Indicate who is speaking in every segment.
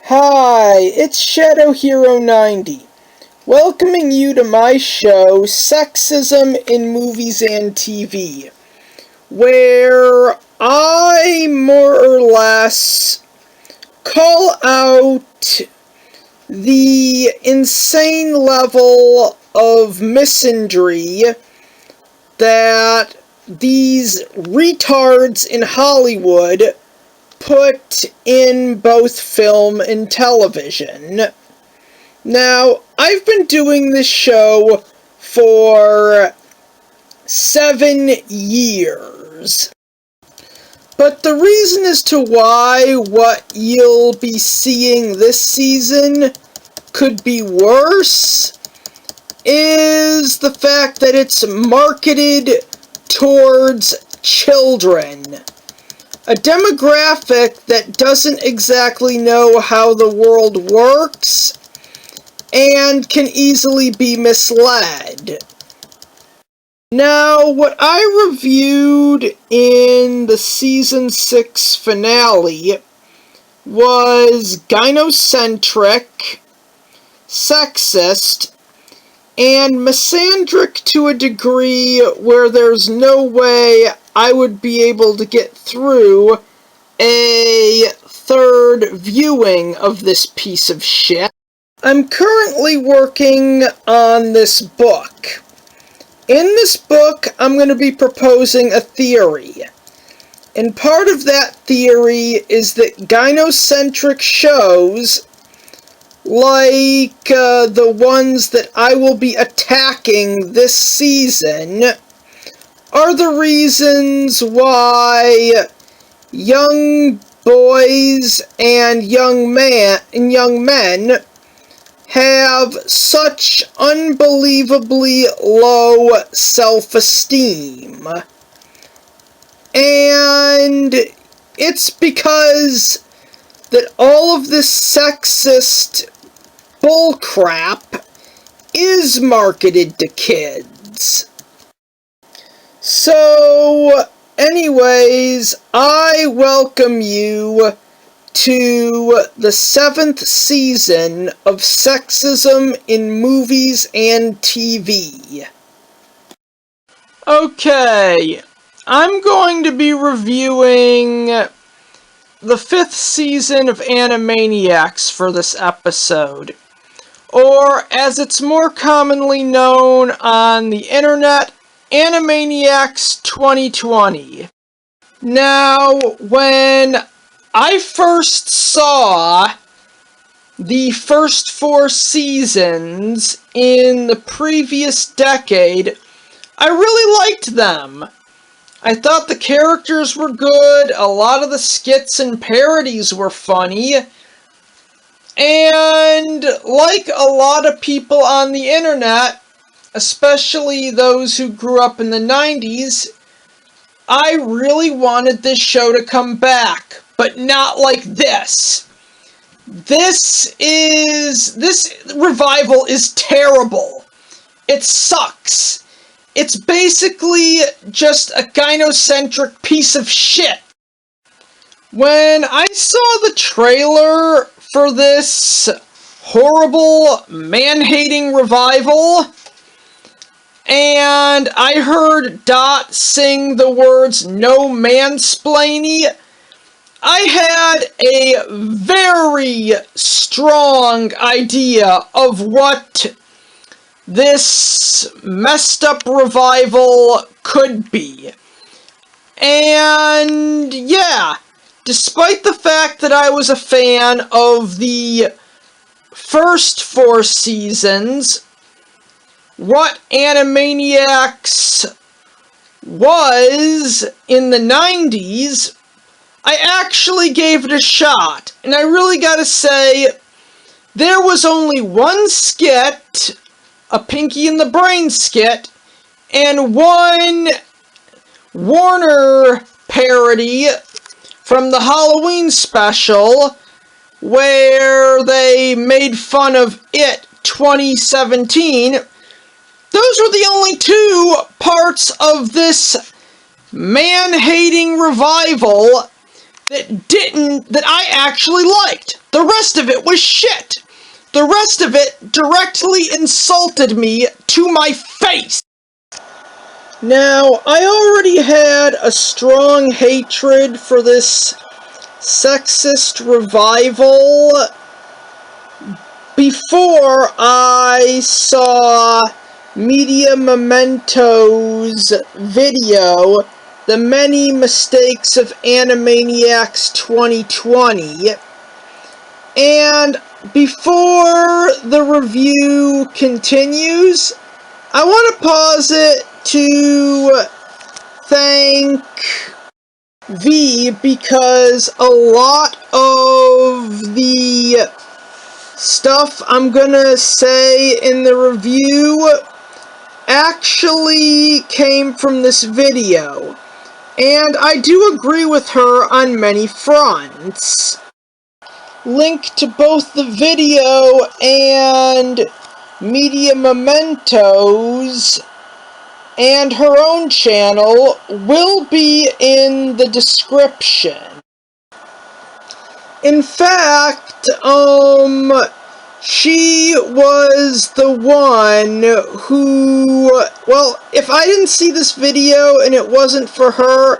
Speaker 1: Hi, it's Shadow Hero 90, welcoming you to my show, Sexism in Movies and TV, where I more or less call out the insane level of misandry that these retards in Hollywood put in both film and television. Now, I've been doing this show for 7 years. But the reason as to why what you'll be seeing this season could be worse is the fact that it's marketed towards children. A demographic that doesn't exactly know how the world works and can easily be misled. Now, what I reviewed in the Season 6 finale was gynocentric, sexist, and misandric to a degree where there's no way I would be able to get through a third viewing of this piece of shit. I'm currently working on this book. In this book, I'm going to be proposing a theory. And part of that theory is that gynocentric shows, like the ones that I will be attacking this season, are the reasons why young boys and young men have such unbelievably low self-esteem. And it's because that all of this sexist bullcrap is marketed to kids. So, anyways, I welcome you to the 7th season of Sexism in Movies and TV. Okay, I'm going to be reviewing the 5th season of Animaniacs for this episode, or as it's more commonly known on the internet, Animaniacs 2020. Now, when I first saw the first 4 seasons in the previous decade, I really liked them. I thought the characters were good, a lot of the skits and parodies were funny, and like a lot of people on the internet, especially those who grew up in the 90s, I really wanted this show to come back, but not like this. This revival is terrible. It sucks. It's basically just a gynocentric piece of shit. When I saw the trailer for this horrible, man-hating revival, and I heard Dot sing the words "no mansplaining," I had a very strong idea of what this messed up revival could be. And yeah, despite the fact that I was a fan of the first 4 seasons, what Animaniacs was in the 90s, I actually gave it a shot. And I really gotta say, there was only one skit, a Pinky and the Brain skit, and one Warner parody from the Halloween special where they made fun of It 2017. Those were the only 2 parts of this man-hating revival that I actually liked. The rest of it was shit. The rest of it directly insulted me to my face. Now, I already had a strong hatred for this sexist revival before I saw Media Memento's video, The Many Mistakes of Animaniacs 2020. And before the review continues, I want to pause it to thank V, because a lot of the stuff I'm gonna say in the review actually came from this video, and I do agree with her on many fronts. Link to both the video and Media Mementos and her own channel will be in the description. In fact, she was the one who, well, if I didn't see this video and it wasn't for her,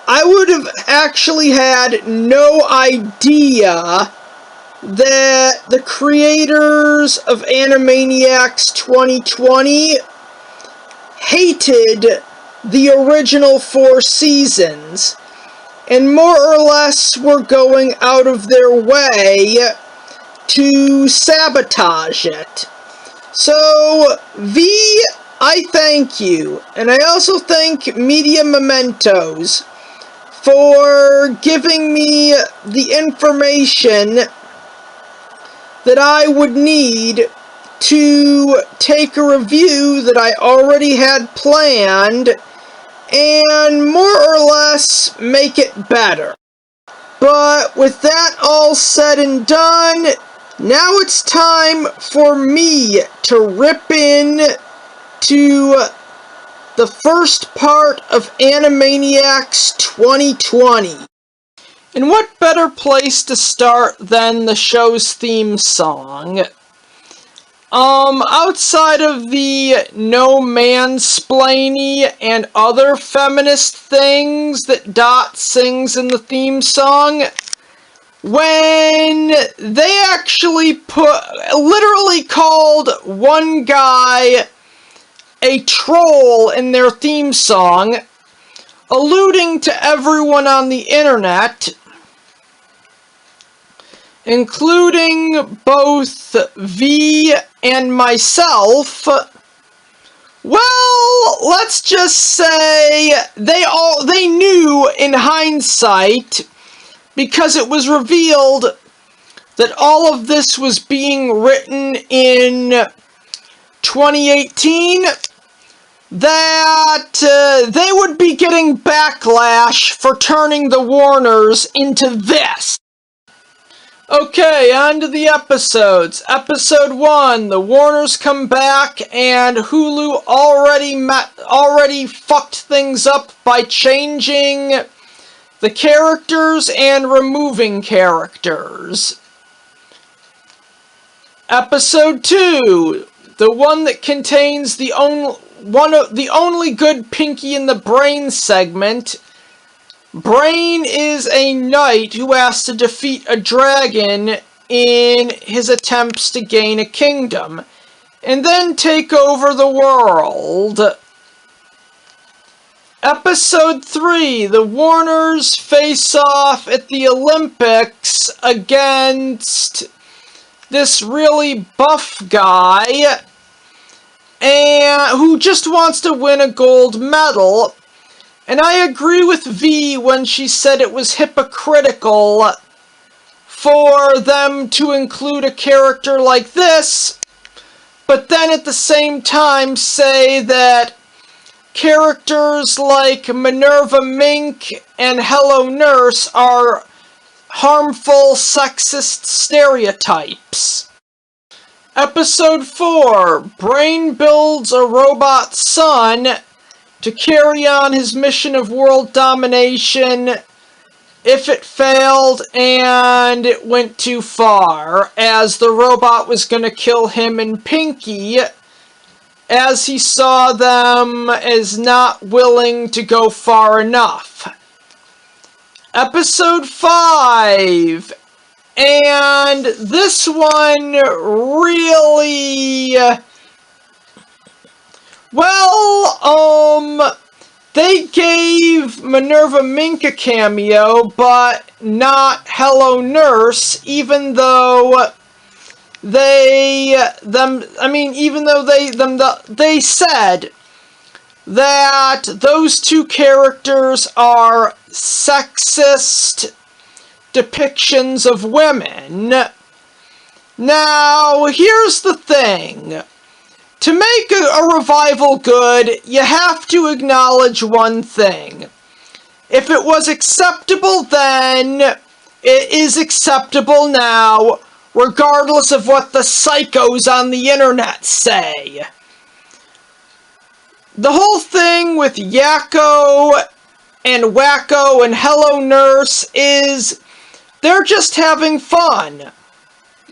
Speaker 1: I would have actually had no idea that the creators of Animaniacs 2020 hated the original 4 seasons, and more or less were going out of their way to sabotage it. So, V, I thank you, and I also thank Media Mementos for giving me the information that I would need to take a review that I already had planned and more or less make it better. But with that all said and done, now it's time for me to rip in to the first part of Animaniacs 2020. And what better place to start than the show's theme song? Outside of the no mansplaining and other feminist things that Dot sings in the theme song, when they actually literally called one guy a troll in their theme song, alluding to everyone on the internet, including both V and myself, well, let's just say they knew in hindsight, because it was revealed that all of this was being written in 2018, that they would be getting backlash for turning the Warners into this. Okay, on to the episodes. Episode 1, the Warners come back, and Hulu already fucked things up by changing the characters and removing characters. Episode 2, the one that contains the only good Pinky and the Brain segment. Brain is a knight who has to defeat a dragon in his attempts to gain a kingdom, and then take over the world. Episode 3, the Warners face off at the Olympics against this really buff guy, and who just wants to win a gold medal. And I agree with V when she said it was hypocritical for them to include a character like this, but then at the same time say that characters like Minerva Mink and Hello Nurse are harmful sexist stereotypes. Episode 4, Brain builds a robot son to carry on his mission of world domination if it failed and it went too far, as the robot was going to kill him and Pinky, as he saw them as not willing to go far enough. Episode 5, and this one really, they gave Minerva Mink a cameo, but not Hello Nurse, even though they said that those two characters are sexist depictions of women. Now, here's the thing. To make a revival good, you have to acknowledge one thing. If it was acceptable then, it is acceptable now, regardless of what the psychos on the internet say. The whole thing with Yakko and Wacko and Hello Nurse is they're just having fun.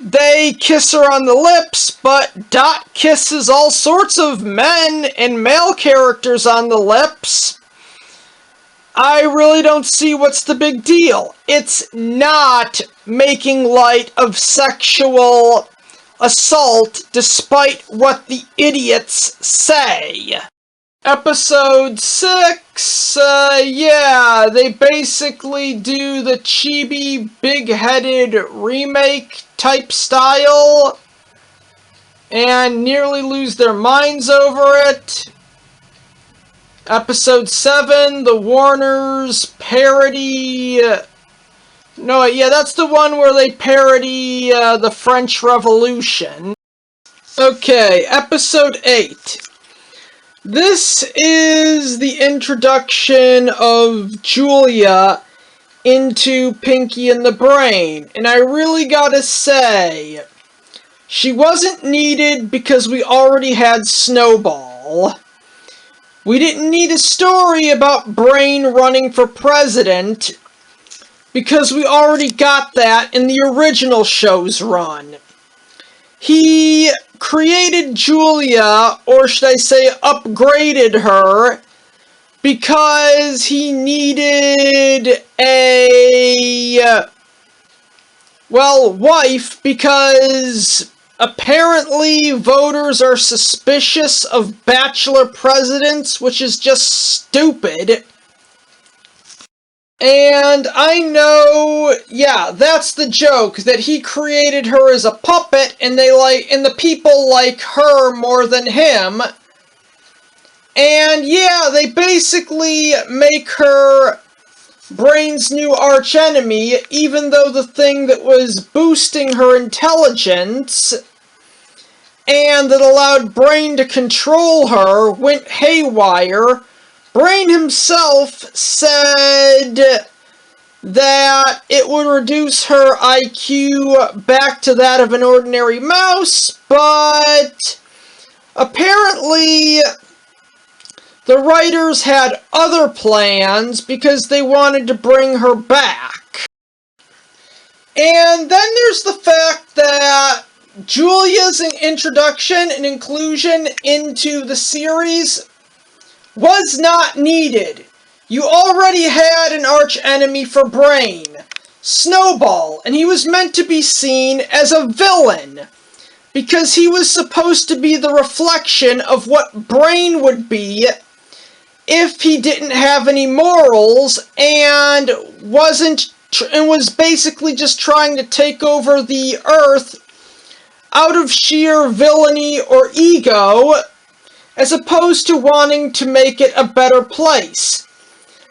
Speaker 1: They kiss her on the lips, but Dot kisses all sorts of men and male characters on the lips. I really don't see what's the big deal. It's not making light of sexual assault, despite what the idiots say. Episode 6, they basically do the chibi, big-headed remake type style, and nearly lose their minds over it. Episode 7, the Warners parody... that's the one where they parody the French Revolution. Okay, Episode 8. This is the introduction of Julia into Pinky and the Brain, and I really gotta say, she wasn't needed because we already had Snowball. We didn't need a story about Brain running for president because we already got that in the original show's run. He created Julia, or should I say upgraded her, because he needed a, wife, because apparently voters are suspicious of bachelor presidents, which is just stupid. And I know, that's the joke, that he created her as a puppet, and the people like her more than him. And they basically make her Brain's new archenemy, even though the thing that was boosting her intelligence and that allowed Brain to control her went haywire. Brain himself said that it would reduce her IQ back to that of an ordinary mouse, but apparently the writers had other plans because they wanted to bring her back. And then there's the fact that Julia's introduction and inclusion into the series was not needed. You already had an archenemy for Brain, Snowball, and he was meant to be seen as a villain, because he was supposed to be the reflection of what Brain would be if he didn't have any morals and was basically just trying to take over the Earth out of sheer villainy or ego, as opposed to wanting to make it a better place.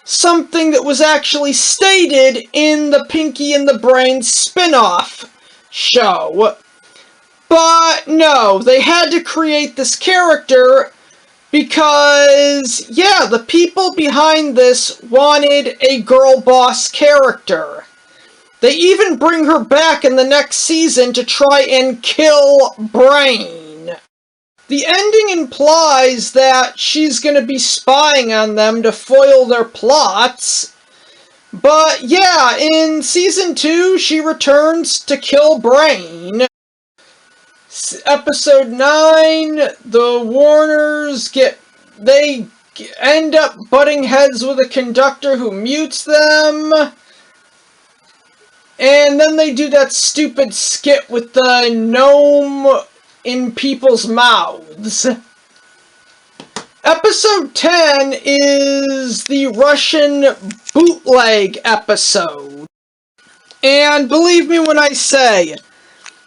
Speaker 1: Something that was actually stated in the Pinky and the Brain spin-off show. But no, they had to create this character because, the people behind this wanted a girl boss character. They even bring her back in the next season to try and kill Brain. The ending implies that she's going to be spying on them to foil their plots, But yeah, in season 2, she returns to kill Brain. Episode 9, the Warners end up butting heads with a conductor who mutes them. And then they do that stupid skit with the gnome in people's mouths. Episode 10 is the Russian bootleg episode. And believe me when I say,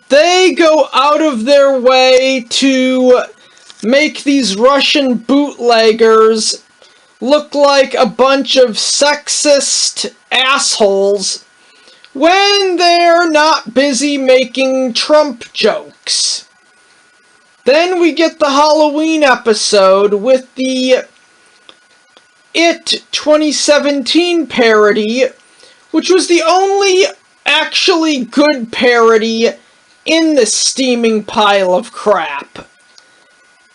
Speaker 1: they go out of their way to make these Russian bootleggers look like a bunch of sexist assholes when they're not busy making Trump jokes. Then we get the Halloween episode with the It 2017 parody, which was the only actually good parody in this steaming pile of crap.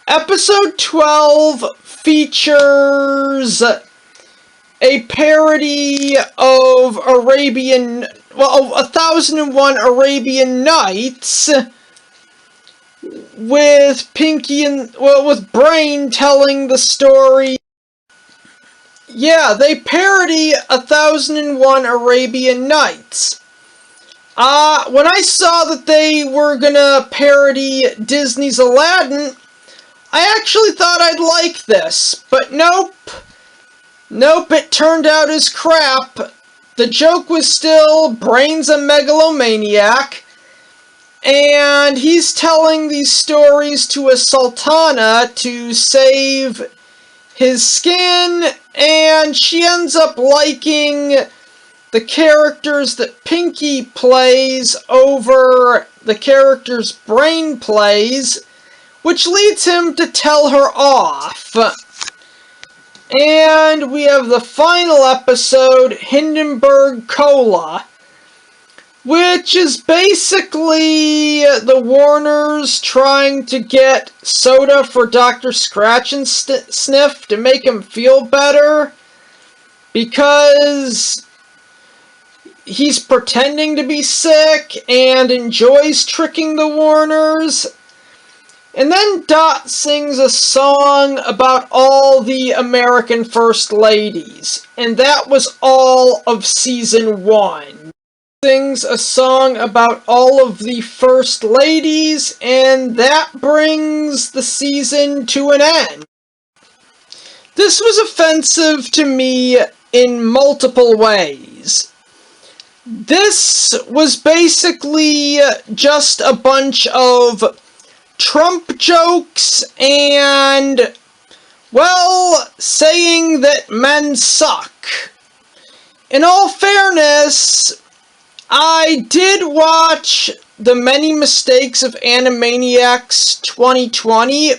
Speaker 1: Episode 12 features a parody of 1001 Arabian Nights, with with Brain telling the story. Yeah, they parody 1001 Arabian Nights. When I saw that they were gonna parody Disney's Aladdin, I actually thought I'd like this, but nope. Nope, it turned out as crap. The joke was still, Brain's a megalomaniac, and he's telling these stories to a sultana to save his skin, and she ends up liking the characters that Pinky plays over the characters Brain plays, which leads him to tell her off. And we have the final episode, Hindenburg Cola, which is basically the Warners trying to get soda for Dr. Scratch and Sniff to make him feel better, because he's pretending to be sick and enjoys tricking the Warners. And then Dot sings a song about all the American First Ladies, and that was all of Season 1. Sings a song about all of the First Ladies, and that brings the season to an end. This was offensive to me in multiple ways. This was basically just a bunch of Trump jokes and, well, saying that men suck. In all fairness, I did watch The Many Mistakes of Animaniacs 2020,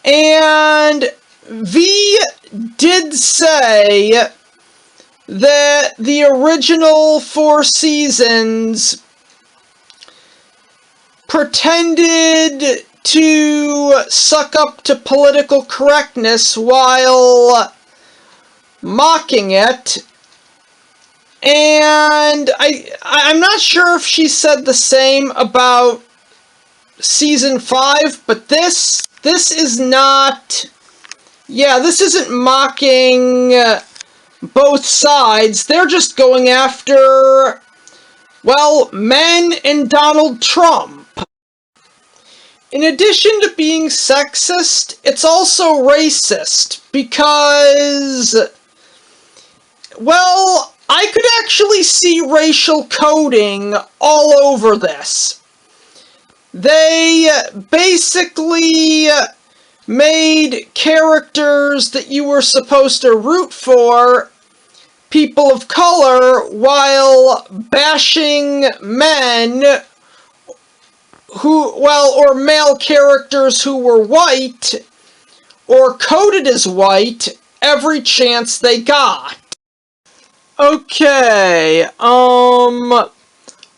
Speaker 1: and V did say that the original 4 seasons pretended to suck up to political correctness while mocking it. And I'm not sure if she said the same about season 5, but this is not, this isn't mocking both sides. They're just going after, well, men and Donald Trump. In addition to being sexist, it's also racist, because, well, I could actually see racial coding all over this. They basically made characters that you were supposed to root for people of color while bashing men or male characters who were white or coded as white every chance they got. Okay, I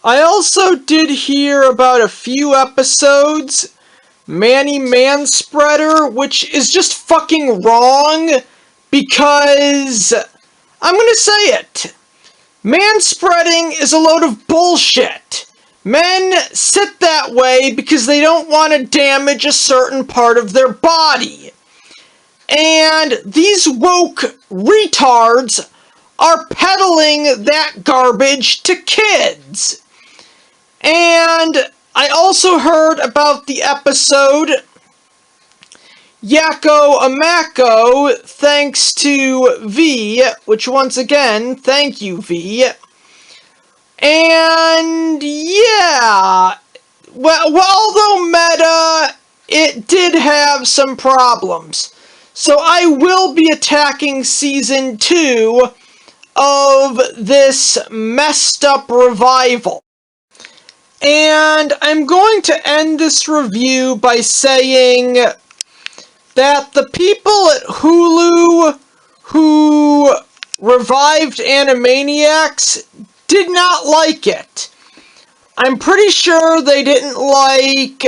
Speaker 1: also did hear about a few episodes, Manny Manspreader, which is just fucking wrong, because I'm going to say it. Manspreading is a load of bullshit. Men sit that way because they don't want to damage a certain part of their body. And these woke retards are peddling that garbage to kids. And I also heard about the episode Yakko Amako, thanks to V, which once again, thank you V. And yeah, well, although meta, it did have some problems. So I will be attacking Season 2 of this messed up revival. And I'm going to end this review by saying that the people at Hulu who revived Animaniacs did not like it. I'm pretty sure they didn't like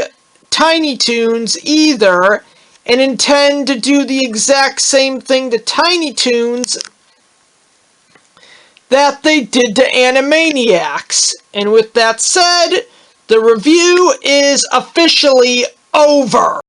Speaker 1: Tiny Toons either, and intend to do the exact same thing to Tiny Toons that they did to Animaniacs. And with that said, the review is officially over.